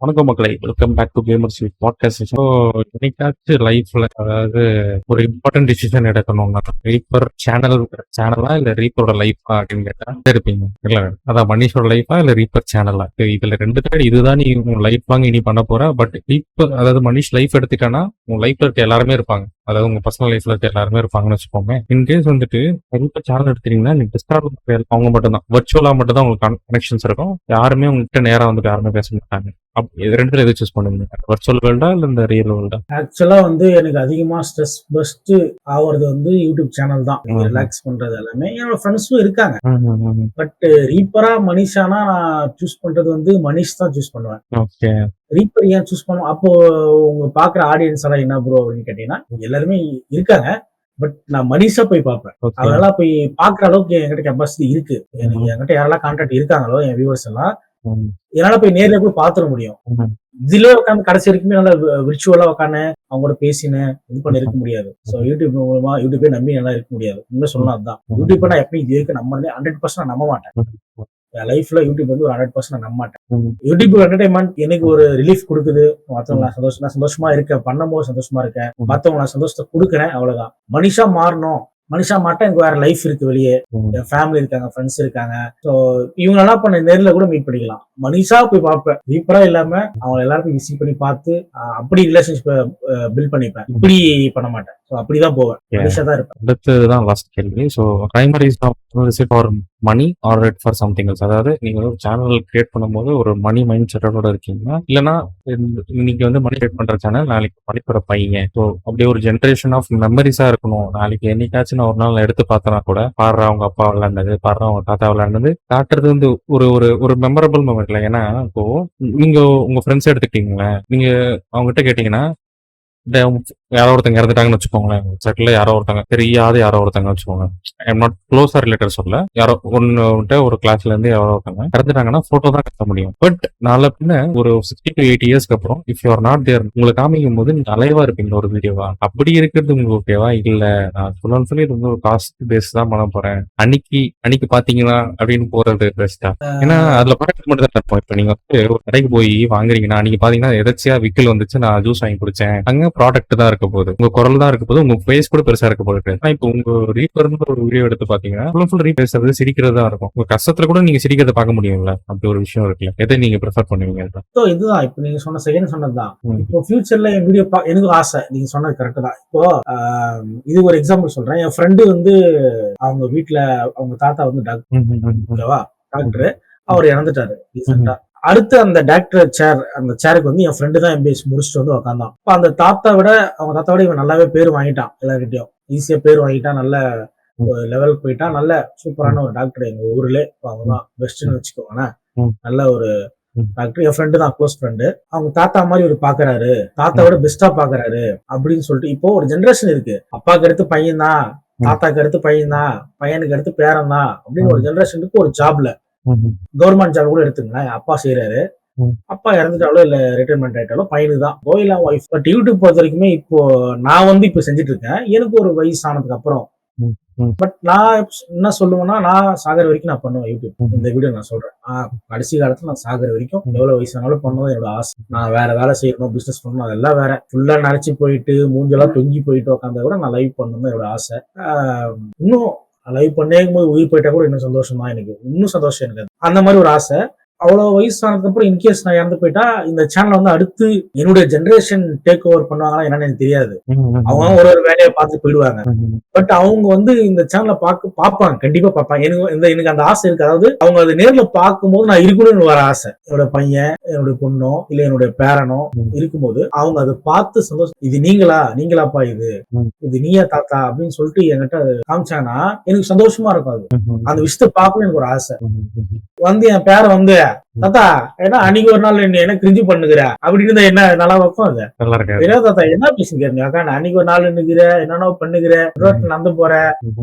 வணக்கம் மக்களே, welcome back to gamers with podcast. So என்னைக்காச்சும் லைஃப்ல அதாவது ஒரு இம்பார்ட்டன்ட் டிசிஷன் எடுக்கணும்னா ரீப்பர் சேனலா இல்ல ரீப்பரோட லைஃபா அப்படின்னு கேட்டா இருப்பீங்க இல்ல, அதான் மனிஷோட லைஃபா இல்ல ரீப்பர் சேனலா? இதுல ரெண்டு பேர் இதுதான் நீ உன் லைஃப் லாங் இனி பண்ண போற. பட் ரீப்பர் அதாவது மனிஷ் லைஃப் எடுத்துட்டானா உன் லைஃப்ல இருக்க எல்லாருமே இருப்பாங்க, அதாவது உங்க பர்சனல் லைஃப்ல இருக்க எல்லாருமே இருப்பாங்கன்னு வச்சுக்கோங்க. இன்கேஸ் வந்துட்டு ரீப்பர் சேனல் எடுத்தீங்கன்னா நீ டிஸ்கார்ட் அவங்க மட்டும் தான், வர்ச்சுவலா மட்டும் தான் உங்களுக்கு கனெக்ஷன்ஸ் இருக்கும். யாருமே உங்ககிட்ட நேரா வந்துட்டு யாருமே பேச மாட்டாங்க. இது ரெண்டுல எது சூஸ் பண்ணுவீங்க, வர்ச்சுவல் வேர்ல்டா இல்ல இந்த ரியல் வேர்ல்டா? ஆக்சுவலா எனக்கு அதிகமா ஸ்ட்ரெஸ் பஸ்ட் ஆவறது யூடியூப் சேனல் தான். ரிலாக்ஸ் பண்றது எல்லாமே என்னோட ஃப்ரெண்ட்ஸும் இருக்காங்க. பட் ரீப்பரா மனிஷானா நான் சூஸ் பண்றது மனிஷ் தான் சூஸ் பண்ணுவேன். ஓகே, ரீப்பர் ஏன் சூஸ் பண்ணுவோம்? அப்போ உங்க பாக்குற ஆடியன்ஸ் எல்லாம் என்ன ப்ரோ அப்படின்னு கேட்டீங்கன்னா எல்லாருமே இருக்காங்க. பட் நான் மனிஷா போய் பார்ப்பேன். அதெல்லாம் போய் பாக்குற அளவுக்கு என்கிட்ட கெப்பாசிட்டி இருக்கு. என்கிட்ட யாரெல்லாம் கான்டாக்ட் இருக்காங்களோ என் வியூவர்ஸ் எல்லாம் என்னால போய் நேர்ல போய் பாத்துட முடியும். இதுலயே உட்காந்து கடைசி வரைக்குமே நல்லா விர்ச்சுவலா உட்காந்து அவங்க கூட பேசினேன் இது பண்ணி இருக்க முடியாது. சோ யூடியூப் மூலமா யூடியூபே நம்பி நல்லா இருக்க முடியாது. இன்னும் சொல்லலாம் அதுதான். யூடியூப் நான் எப்பயும் இது இருக்கு நம்ம 100% நான் நம்ப மாட்டேன். என் லைஃப்ல யூடியூப் ஒரு 100% நான் நம்ப மாட்டேன். யூடியூப் என்டர்டைன்மெண்ட் எனக்கு ஒரு ரிலீஃப் கொடுக்குது. மத்தவங்க நான் சந்தோஷமா இருக்கேன், பண்ணும்போது சந்தோஷமா இருக்கேன், மத்தவங்க நான் சந்தோஷத்தை கொடுக்குறேன், அவ்வளவுதான். மனிஷா மாறணும், மனுஷா மாட்டா எனக்கு வேற லைஃப் இருக்கு, வெளியே என் ஃபேமிலி இருக்காங்க, ஃப்ரெண்ட்ஸ் இருக்காங்க. சோ இவங்க எல்லாம் பண்ண நேர்ல கூட மீட் பண்ணிக்கலாம். மனிஷா போய் பார்ப்பேன், ரீப்பரா இல்லாம அவங்க எல்லாருக்கும் விசிட் பண்ணி பார்த்து அப்படி ரிலேஷன்ஷிப் பில்ட் பண்ணிப்பேன். இப்படி பண்ண மாட்டேன். சோ அப்படிதான் போவேன், மனிஷா தான் இருப்பேன். அடுத்ததுதான் லாஸ்ட் கேள்வி. So primary for money or it for something else? அதாவது நீங்க ஒரு சேனல் கிரியேட் பண்ணும்போது ஒரு மணி மைண்ட் செட்டோட இருக்கீங்கன்னா, இல்லைன்னா இன்னைக்கு மணி கிரியேட் பண்ற சேனல் நாளைக்கு மணிப்போட பையன். ஸோ அப்படி ஒரு ஜென்ரேஷன் ஆஃப் மெமரிஸா இருக்கணும். நாளைக்கு என்னைக்காச்சும் நான் ஒரு நாள் எடுத்து பார்த்தனா கூட பாடுற அவங்க அப்பா விளையாண்டது, பாடுற அவங்க தாத்தா விளையாண்டது காட்டுறது ஒரு ஒரு ஒரு மெமரபிள் மூமெண்ட்ல. ஏன்னா இப்போ நீங்க உங்க ஃப்ரெண்ட்ஸ் எடுத்துக்கிட்டீங்களேன், நீங்க அவங்ககிட்ட கேட்டீங்கன்னா யாரோ ஒருத்தங்க இறந்துட்டாங்கன்னு வச்சுக்கோங்களேன், செட்ல யாரோ ஒருத்தங்க தெரியாத யாரோ ஒருத்தங்க வச்சுக்கோங்க, ஐம் நாட் க்ளோஸா ரிலேட்டட் சொல்ல, யாரோ ஒன்னு ஒரு கிளாஸ்ல இருந்து யாரோ ஒருத்தங்க இறந்துட்டாங்கன்னா போட்டோ தான் கட்ட முடியும். பட் நாளை பின்ன ஒரு 60 to 80 இயர்ஸ்க்கு அப்புறம் if you are not there உங்களுக்கு காமிக்கும் போது நீங்க அலைவா இருப்பீங்க ஒரு வீடியோவா. அப்படி இருக்கிறது உங்களுக்கு ஓகேவா? இல்ல நான் சொல்லி இது ஒரு காஸ்ட் பேஸ் தான் பண்ண போறேன், அன்னைக்கு பாத்தீங்கன்னா அப்படின்னு போறது பெஸ்டா? ஏன்னா அதுல ப்ராடக்ட் மட்டும் தான் இருப்போம். இப்ப நீங்க ஒரு கடைக்கு போய் வாங்குறீங்கன்னா அன்னைக்கு பாத்தீங்கன்னா எதாச்சியா விக்கல் வந்துச்சு, நான் ஜூஸ் வாங்கி குடிச்சேன், அங்க ப்ராடக்ட் தான் இருக்க போகுது, உங்க குரல் தான் இருக்க போகுது, உங்க ஃபேஸ் கூட பெருசா இருக்க போகுது. ஆனா இப்போ உங்க ரீப்பர்னு ஒரு வீடியோ எடுத்து பாத்தீங்கன்னா ஃபுல் ரீபேசுறது சிரிக்கிறதா இருக்கும். உங்க கஷ்டத்துல கூட நீங்க சிரிக்கிறத பார்க்க முடியும்ல, அப்படி ஒரு விஷயம் இருக்குல்ல. எதை நீங்க ப்ரிஃபர் பண்ணுவீங்க? இதுதான் இப்ப நீங்க சொன்ன செகண்ட் சொன்னதுதான். இப்போ ஃபியூச்சர்ல என் வீடியோ எனக்கு ஆசை, நீங்க சொன்னது கரெக்ட் தான். இப்போ இது ஒரு எக்ஸாம்பிள் சொல்றேன். என் ஃப்ரெண்டு அவங்க வீட்டுல அவங்க தாத்தா டாக்டர், அவர் இறந்துட்டாரு ரீசெண்டா. அடுத்து அந்த டாக்டர் சேர், அந்த சேருக்கு என் ஃப்ரெண்டு தான் எம்பிஎஸ் முடிச்சுட்டு உட்காந்தான். இப்ப அந்த அவங்க தாத்தாவோட இவன் நல்லாவே பேர் வாங்கிட்டான், எல்லார்கிட்டயும் ஈஸியா பேர் வாங்கிட்டான், நல்ல லெவலுக்கு போயிட்டான், நல்ல சூப்பரான ஒரு டாக்டர் எங்க ஊர்ல. அவங்கதான் பெஸ்ட்னு வச்சுக்கோங்களேன், நல்ல ஒரு டாக்டர். என் ஃப்ரெண்டு தான், க்ளோஸ் ஃப்ரெண்டு. அவங்க தாத்தா மாதிரி ஒரு பாக்குறாரு, தாத்தாவோட பெஸ்டா பாக்குறாரு அப்படின்னு சொல்லிட்டு இப்போ ஒரு ஜெனரேஷன் இருக்கு. அப்பாக்கு அடுத்து பையன் தான், தாத்தாக்கு அடுத்து பையன் தான், பையனுக்கு அடுத்து பேரன் தான் அப்படின்னு ஒரு ஜெனரேஷன் இருக்கு. ஒரு ஜாப்ல கவர்மெண்ட் ஜாப் கூட எடுத்துங்களேன், அப்பா செய்யறாரு, அப்பா இறந்துட்டாலோ இல்ல ரிட்டைர்மெண்ட் ஆயிட்டாலோ பையனுக்கு தான் கோயிலா ஒய்ஃப். பட் யூடியூப் பொறுத்த வரைக்குமே இப்போ நான் இப்ப செஞ்சுட்டு இருக்கேன், எனக்கு ஒரு வயசு ஆனதுக்கு அப்புறம். பட் நான் என்ன சொல்லுவேன்னா, நான் சாகர வரைக்கும் நான் பண்ணுவேன் யூடியூப். இந்த வீடியோ நான் சொல்றேன், கடைசி காலத்துல நான் சாகர வரைக்கும் எவ்வளவு வயசானாலும் பண்ணுவது என்னோட ஆசை. நான் வேற வேலை செய்யணும், பிசினஸ் பண்ணணும், அதெல்லாம் வேற. ஃபுல்லா நினைச்சு போயிட்டு மூஞ்செல்லாம் தொங்கி போயிட்டு உட்காந்தா கூட நான் லைவ் பண்ணணும் என்னோட ஆசை. இன்னும் லைவ் பண்ணேக்கும் போது உயிர் போயிட்டா கூட இன்னும் சந்தோஷம் தான் எனக்கு, இன்னும் சந்தோஷம் எனக்கு. அந்த மாதிரி ஒரு ஆசை. அவ்வளவு வயசானதுக்கு அப்புறம் இன்கேஸ் நான் இறந்து போயிட்டா இந்த சேனல் அடுத்து என்னுடைய ஜெனரேஷன் டேக் ஓவர் பண்ணுவாங்களா என்னன்னு எனக்கு தெரியாது. அவங்க ஒரு வேலையை பார்த்து போயிடுவாங்க. பட் அவங்க இந்த சேனலை பார்ப்பாங்க, கண்டிப்பா பார்ப்பாங்க. எனக்கு அந்த ஆசை இருக்கு. அதாவது அவங்க அதை நேர்ல பார்க்கும்போது நான் இருக்கணும்னு வர ஆசை. என்னோட பையன், என்னுடைய பொண்ணோ இல்ல என்னுடைய பேரனோ இருக்கும்போது அவங்க அதை பார்த்து சந்தோஷம், இது நீங்களாப்பா, இது நீயா தாத்தா அப்படின்னு சொல்லிட்டு என்கிட்ட காமிச்சாங்கன்னா எனக்கு சந்தோஷமா இருக்கும். அது அந்த விஷயத்த பார்க்கணும் எனக்கு ஒரு ஆசை. என் பேரை தாத்தா ஏன்னா அன்னைக்கு ஒரு நாள் என்ன கிரிஞ்சு பண்ணுகிற அப்படின்னு என்ன நல்லா வைப்போம். அது தாத்தா என்ன பேசுகிறீங்க அக்கா, அன்னைக்கு ஒரு நாள் நிக்கிற, என்னென்ன பண்ணுகிற, நடந்து போற,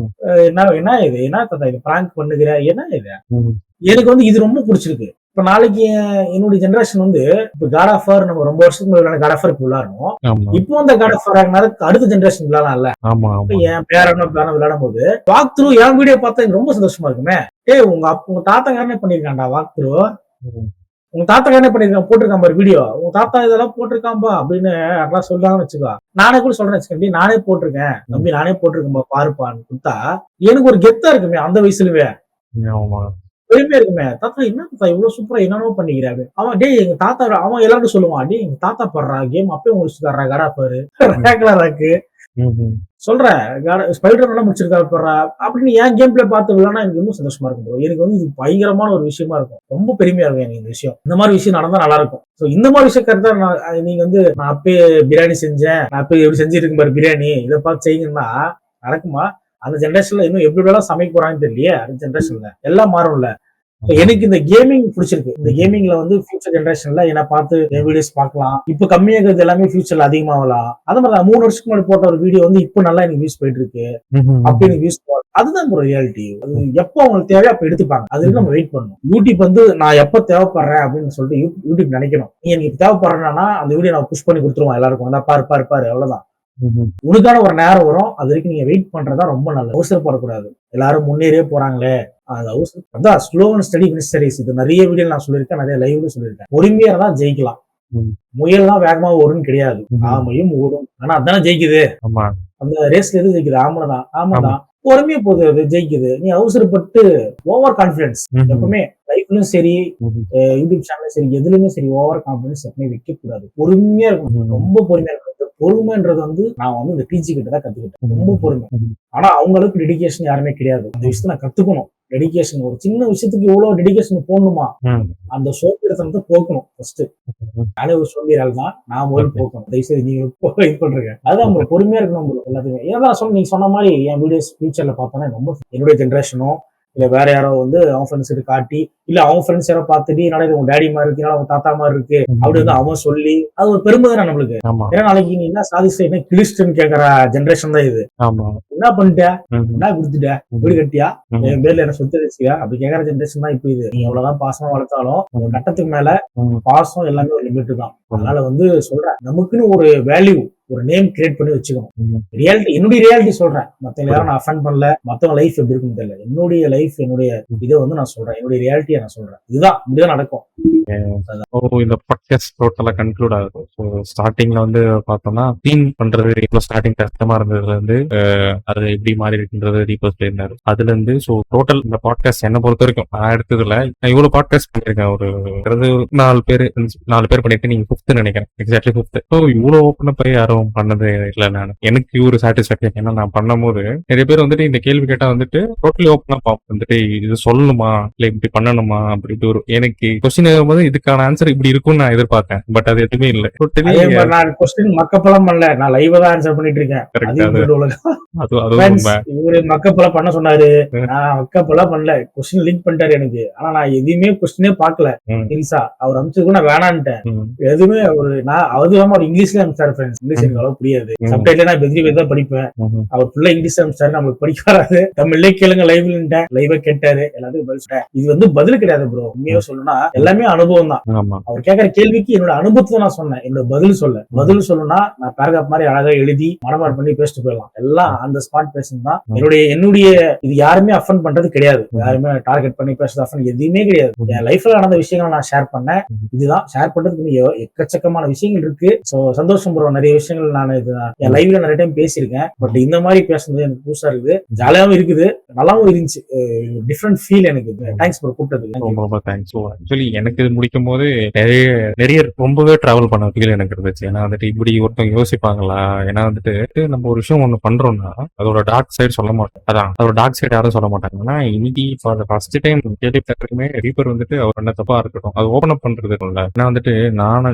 என்ன இது, என்ன தாத்தா இது பிராங்க் பண்ணுகிற, என்ன இது. எனக்கு இது ரொம்ப பிடிச்சிருக்கு. இப்ப நாளைக்கு என்னுடைய ஜெனரேஷன் இப்ப காட் ஆஃப் வார், நம்ம ரொம்ப வருஷத்துக்கு முன்னாடி காட் ஆஃப் வார் விளையாடணும். இப்போ அந்த காட் ஆஃப் வார் அடுத்த ஜெனரேஷன் விளையாடலாம்ல. என் பேரனும் விளையாடும் போது வாக் த்ரூ என் வீடியோ பார்த்தா எனக்கு ரொம்ப சந்தோஷமா இருக்குமே. உங்க தாத்தா தாத்தாக்காரனே பண்ணிருக்காண்டா வாக் த்ரூ. உங்க தாத்தா என்ன பண்ணிருக்கான் போட்டிருக்கான் பாரு வீடியோ, உங்க தாத்தா இதெல்லாம் போட்டிருக்கான்பா அப்படின்னு யாரெல்லாம் சொல்றாங்கன்னு வச்சுக்கோ, நானே கூட சொல்றேன் வச்சுக்கோங்க, நானே போட்டிருக்கேன் தம்பி, நானே போட்டிருக்கேன்பா பாருப்பான்னு கொடுத்தா எனக்கு ஒரு கெத்தா இருக்குமே அந்த வயசுலவே, ஆமா. பெருமையா இருக்குமே. தாத்தா என்ன தாத்தா இவ்வளவு சூப்பரா என்னென்னமோ பண்ணிக்கிறாரு. அவன் டேய் எங்க தாத்தா, அவன் எல்லாரும் சொல்லுவான், டேய் எங்க தாத்தா பாடுறா கேம் அப்பயே முடிச்சுக்காரா கடா பாரு ரேக்லா ராக்கு ம்ஹ்ம். சொல்றேன், ஸ்பைடர் எல்லாம் முடிச்சிருக்காரு பாடுறா அப்படின்னு என் கேம் பிளே பார்த்து விடலாம் எனக்கு இன்னும் சந்தோஷமா இருக்கும் bro. எனக்கு வந்து இது பயங்கரமான ஒரு விஷயமா இருக்கும், ரொம்ப பெருமையா இருக்கும் எனக்கு இந்த விஷயம். இந்த மாதிரி விஷயம் நடந்தா நல்லா இருக்கும். சோ இந்த மாதிரி விஷயம் கருத்தா நீங்க வந்து நான் அப்பயே பிரியாணி செஞ்சேன், நான் அப்பயே எப்படி செஞ்சிருக்கேன் பாரு பிரியாணி, இதை பார்த்து செய்யுங்கன்னா நடக்குமா? அந்த ஜெனரேஷன்ல இன்னும் எப்படி எல்லாம் சமைக்க போறாங்கன்னு தெரியலையே. அந்த ஜெனரேஷன்ல எல்லாம் மாறும்ல. So, எனக்கு இந்த கேமிங் பிடிச்சிருக்கு. இந்த கேமிங்ல வந்து ஃபியூச்சர் ஜெனரேஷன்ல என்ன பார்த்து என் வீடியோஸ் பார்க்கலாம். இப்ப கம்மியாகிறது எல்லாமே ஃபியூச்சர்ல அதிகமாகலாம். அது மாதிரி 3 வருஷத்துக்கு முன்னாடி போட்ட ஒரு வீடியோ வந்து இப்போ நல்லா எனக்கு வியூஸ் போயிட்டு இருக்கு. ம்ஹ்ம். அப்ப எனக்கு வியூஸ் அதுதான் ப்ரோ ரியாலிட்டி. அது எப்போ அவங்களுக்கு தேவையோ அப்ப எடுத்துப்பாங்க. அதுக்கு நம்ம வெயிட் பண்ணணும். யூடியூப் வந்து நான் எப்ப தேவைப்படுறேன் அப்படின்னு சொல்லிட்டு யூடியூப் நினைக்கணும். நீ எனக்கு தேவைப்படுறேன்னா அந்த வீடியோ நான் புஷ் பண்ணி கொடுத்துருவோம் எல்லாருக்கும். அதான் பாரு பாரு பாரு அவ்வளவுதான். ம்ஹ்ம். உனக்கான ஒரு நேரம் வரும், அது வரைக்கும் நீங்க வெயிட் பண்றதா ரொம்ப நல்லது. அவசரப்படக்கூடாது. எல்லாரும் முன்னேறியே போறாங்களே, அது அவசரம் அதான் slow and steady wins the race. இது நிறைய வீடியோ நான் சொல்லியிருக்கேன், நிறைய லைவ்ல சொல்லியிருக்கேன். பொறுமையா தான் ஜெயிக்கலாம். ம். முயல்லாம் வேகமா ஓடுன்னு கிடையாது, ம்ஹ்ம். ஆமையும் ஓடும். ஆனா அதானே ஜெயிக்குது. ஆமா. அந்த ரேஸ்ல எது ஜெயிக்குது? ஆமைதான். ஆமா. ஆமைதான் பொறுமையா போகுது, அது ஜெயிக்குது. நீ அவசரப்பட்டு ஓவர் கான்பிடன்ஸ் ம்ஹ்ம். எப்பவுமே லைஃப்லயும் சரி, ம்ஹ்ம். யூடியூப் சேனலும் சரி, எதுலயுமே சரி ஓவர் கான்பிடன்ஸ் எப்பவுமே வைக்க கூடாது. பொறுமையா இருக்கணும், ம்ஹ்ம். ரொம்ப பொறுமையா இருக்கணும். இந்த பொறுமைன்றது வந்து நான் வந்து இந்த டிஜி கிட்ட தான் கத்துக்கிட்டேன். ரொம்ப பொறுமை. ம்ஹ்ம். ஆனா அவங்க அளவுக்கு டெடிகேஷன் யாருமே கிடையாது. அந்த விஷயத்த நான் கத்துக்கணும். டெடிகேஷன், ஒரு சின்ன விஷயத்துக்கு இவ்வளவு டெடிகேஷன் போடணுமா? ம். அந்த சோம்பேறித்தனத்தை போக்கணும் ஃபர்ஸ்ட். ம்ஹ்ம். நானே ஒரு சோம்பேறியால் தான், நான் முதல்ல ஓகே. போக்கணும். தயவுசெய்து நீங்க இது பண்றீங்க. அதான் bro, பொறுமையா இருக்கணும் bro எல்லாத்துக்குமே. ஏன்னா நீங்க சொன்ன மாதிரி என் வீடியோஸ் ஃபியூச்சர்ல பார்த்தோன்னா ரொம்ப என்னுடைய ஜென்ரேஷனோ இல்ல வேற யாரோ வந்து அவன் ஃப்ரெண்ட்ஸ் கிட்ட காட்டி, இல்ல அவன் ஃப்ரெண்ட்ஸ் யாரோ பார்த்துட்டு என்னடா இது உங்க டேடி மாதிரி இருக்கு, என்னடா உங்க தாத்தா மாதிரி இருக்கு அப்படி வந்து அவன் சொல்லி, அது ஒரு பெருமை தானே நம்மளுக்கு. ஆமா. ஏன்னா நாளைக்கு நீ என்ன சாதிச்ச, என்ன கிழிச்சிட்டுன்னு கேட்கற ஜென்ரேஷன் தான் இது. ஆமா. என்ன பண்ணிட்ட, ம்ஹ்ம். என்ன கொடுத்துட்ட, ம்ஹ்ம். வீடு கட்டியா, ம்ஹ்ம். என் பேர்ல என்ன சொத்து வச்சியா அப்படி கேட்கற ஜென்ரேஷன் தான் இப்போ இது. நீ எவ்வளவுதான் பாசமா வளர்த்தாலும் ஒரு கட்டத்துக்கு மேல ம். பாசம் எல்லாமே ஒரு லிமிட் தான். அதனால வந்து சொல்றேன், நமக்குன்னு ஒரு வேல்யூ, ஒரு நேம் கிரியேட் பண்ணி வச்சுக்கணும். ம். ரியாலிட்டி, என்னுடைய ரியாலிட்டி சொல்றேன். மத்தவங்க யாரும் நான் அஃபண்ட் பண்ணல, மத்தவங்க லைஃப் எப்படி இருக்குன்னு தெரியல. என்னுடைய லைஃப், என்னுடைய இதை வந்து நான் சொல்றேன், என்னுடைய ரியாலிட்டியை நான் சொல்றேன். இதுதான் இப்படிதான் நடக்கும். ஓ, இந்த பாட்காஸ்ட் டோட்டலா கன்க்ளூட் ஆகுது. ஸோ ஸ்டார்டிங்ல வந்து பார்த்தோம்னா தீம் பண்றது இப்போ ஸ்டார்டிங் கஷ்டமா இருந்ததுல இருந்து அது எப்படி மாறி இருக்குன்றது தீபக் சொல்லியிருந்தாரு. அதுல இருந்து ஸோ டோட்டல் இந்த பாட்காஸ்ட் என்ன பொறுத்த வரைக்கும் நான் எடுத்ததுல நான் இவ்வளவு பாட்காஸ்ட் பண்ணியிருக்கேன். ஒரு 4 பேர் பண்ணிட்டு நீங்க 5th நினைக்கிறேன், எக்ஸாக்ட்லி 5th. ஸோ இவ்வளவு ஓப்பன் போய் யாரும் பண்ணது இல்லை. நான் எனக்கு ஒரு சாட்டிஸ்பாக்சன், ஏன்னா நான் பண்ணும் போது நிறைய பேர் வந்துட்டு இந்த கேள்வி கேட்டா வந்துட்டு டோட்டலி ஓப்பனா பார்ப்போம், வந்துட்டு இது சொல்லணுமா இல்ல இப்படி பண்ணணுமா அப்படின்ட்டு ஒரு எனக்கு கொஸ்டின் போது இதுக்கான ஆன்சர் இப்படி இருக்கும்னு நான் எதிர்பார்த்தேன். பட் அது எதுவுமே இல்லை. டோட்டலி அதே மாதிரி நான் கொஸ்டின் மக்கப்பெல்லாம் பண்ணல, நான் லைவா தான் ஆன்சர் பண்ணிட்டு இருக்கேன். கரெக்ட். அது அது இப்படி உலகம். அதுவும் Friends, உண்மை. இவரு மக்கப்பெல்லாம் பண்ண சொன்னாரு, நான் மக்கப்பெல்லாம் பண்ணல. கொஸ்டின் லிங்க் பண்ணிட்டாரு எனக்கு, ஆனா நான் எதையுமே கொஸ்டினே பார்க்கல. ம். சீரியஸா அவர் அனுப்பிச்சது நான் வேணான்ட்டேன். ம். எதுவுமே ஒரு நான் அது இல்லாம அவர் இங்கிலீஷ்ல அனுப்பிச்சாரு ஃப்ரெண்ட்ஸ். இங்கிலீஷ் எனக்கு அவ்வளவு புரியாது. ம். சப்டைட்டில் நான் பெத்ரி தான் படிப்பேன். ம்ஹ்ம். அவர் ஃபுல்லா இங்கிலீஷ் அனுப்பிச்சாரு, நம்மளுக்கு படிக்க வராது. தமிழ்லயே கேளுங்க லைவ்ல லைவா கேட்டாரு, எல்லாத்துக்கும் பதில் சொல்லிட்டேன். இது வந்து பதில் கிடையாது ப்ரோ, உண்மையா சொல்லணும்னா எல்லாமே அனுபவம் தான். ஆமா. அவர் கேட்கற கேள்விக்கு என்னோட அனுபவத்தை நான் சொன்னேன், என்னோட பதில் சொல்லணும்னா நான் பேராகிராஃப் மாதிரி அழகா எழுதி மனப்பாடம் பண்ணி பேசிட்டு போயிடலாம். எல்லாம் அந்த ஸ்பாட் பேசுறது தான் என்னுடைய இது. யாருமே அஃபண்ட் பண்றது கிடையாது, யாருமே டார்கெட் பண்ணி பேசுறது அஃபண்ட் எதுவுமே கிடையாது. என் லைஃப்ல நடந்த விஷயங்களை நான் ஷேர் பண்ணேன். இதுதான் ஷேர் பண்றதுக்கு எக்கச்சக்கமான விஷயங்கள் இருக்கு. சோ சந்தோஷம் ப்ரோ, நிறைய விஷயங்கள் நான் என் லைவ்ல நிறைய டைம் பேசியிருக்கேன். பட் இந்த மாதிரி பேசுறது எனக்கு புதுசா இருக்குது, ஜாலியாவும் இருக்குது, நல்லாவும் இருந்துச்சு. டிஃப்ரெண்ட் ஃபீல் எனக்கு. தேங்க்ஸ் ப்ரோ கூப்பிட்டது. ரொம்ப ரொம்ப தேங்க்ஸ். ஆக்சுவலி எனக்கு இது முடிக்கும் போது நிறைய ரொம்பவே டிராவல் பண்ண ஃபீல் எனக்கு இருந்துச்சு. ஏன்னா வந்துட்டு இப்படி ஒருத்தவங்க யோசிப்பாங்களா, ஏன்னா வந்துட்டு நம்ம ஒரு விஷயம் ஒண்ணு பண்றோம்னா அதோட டார்க் சைடு சொல்ல மாட்டோம். அதான் அதோட டார்க் சைடு யாரும் சொல்ல மாட்டாங்க. ஆனா இன்னைக்கு ஃபர்ஸ்ட் டைம் கேள்விப்பட்டிருக்குமே ரீப்பர் வந்துட்டு அவர் என்ன தப்பா இருக்கட்டும் அது ஓபன் அப் பண்றது இல்லை. ஏன்னா வந்துட்டு நான்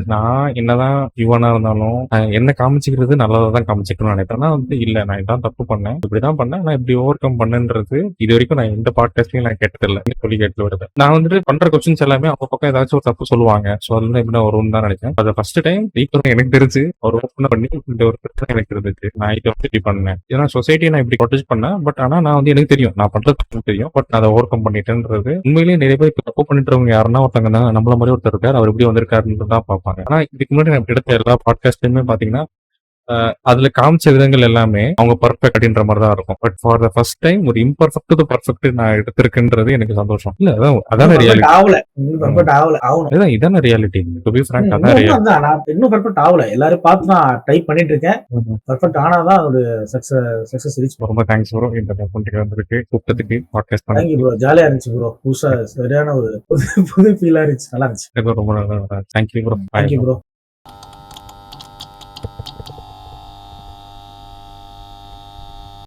என்னதான் இவனா இருந்தாலும் என்ன காமிச்சிக்கிறது நல்லதா தான் காமிச்சிக்கணும்னு நினைப்பேன். ஆனா வந்து இல்ல, நான் இதான் தப்பு பண்ணேன், இப்படிதான் பண்ணேன், நான் இப்படி ஓவர் கம் பண்ணேன்றது இது வரைக்கும் நான் எந்த பாட்காஸ்ட்லயும் நான் கேட்டதில்லை. சொல்லி கேட்டு வருது. நான் வந்துட்டு பண்ற கொஸ்டின்ஸ் எல்லாமே அவங்க பக்கம் ஏதாச்சும் ஒரு தப்பு சொல்லுவாங்க. ஸோ அதுல எப்படி வரும்னு தான் நினைச்சேன். அதை ஃபர்ஸ்ட் டைம் ரீப்பர் எனக்கு தெரிஞ்சு அவர் ஓப்பன் பண்ணி இந்த ஒரு பிரச்சனை எனக்கு இருந்துச்சு, நான் இதை வந்து இப்படி பண்ணேன், ஏன்னா சொசைட்டியை நான் இப்படி ப்ரொடெக்ட் பண்ணேன். பட் ஆனா நான் வந்து எனக்கு தெரியும் நான் பண்றது தெரியும், பட் நான் அதை ஓவர் கம் பண்ணிட்டேன்றது. உண்மையிலேயே நிறைய பேர் இப்போ தப்பு பண்ணிட்டுறவங்க யாருன்னா ஒருத்தங்க தான் நம்மள மாதிரி ஒருத்தர் இருக்காரு, அவர் எப்படி வந்திருக்காருன்னு தான் பார்ப்பாங்க. ஆனா இதுக்கு முன்னாடி நான் எடுத்த எல்லா பாட்காஸ்ட்லயுமே பாத்தீங்கன்னா அதுல காமிச்ச விதங்கள் எல்லாமே அவங்க பர்ஃபெக்ட் அப்படின்ற மாதிரி தான் இருக்கும். But for the first time ஒரு இம்பர்ஃபெக்ட் டு பர்ஃபெக்ட் நான் எடுத்திருக்குன்றது எனக்கு சந்தோஷம். இல்ல அதான ரியாலிட்டி. ஆகல பர்ஃபெக்ட் ஆகல ஆகணும். இதான ரியாலிட்டி. டு பி ஃபிராங்க் அதான் இன்னும் ரியாலிட்டி. அதான் நான் இன்னும் பர்ஃபெக்ட் ஆகல. எல்லாரும் பார்த்து நான் ட்ரை பண்ணிட்டு இருக்கேன். பர்ஃபெக்ட் ஆனாதான் அதோட சக்சஸ் ரீச். ரொம்ப தேங்க்ஸ் ப்ரோ இந்த ஆப்பர்ச்சுனிட்டி வந்ததுக்கு, கூப்பிட்டதுக்கு, பாட்காஸ்ட் பண்ண. Thank you bro. ஜாலியா இருந்துச்சு ப்ரோ. புதுசா சரியான ஒரு புது ஃபீலா இருந்துச்சு. நல்லா இருந்துச்சு. ரொம்ப நல்லா தேங்க்யூ ப்ரோ. Thank you bro.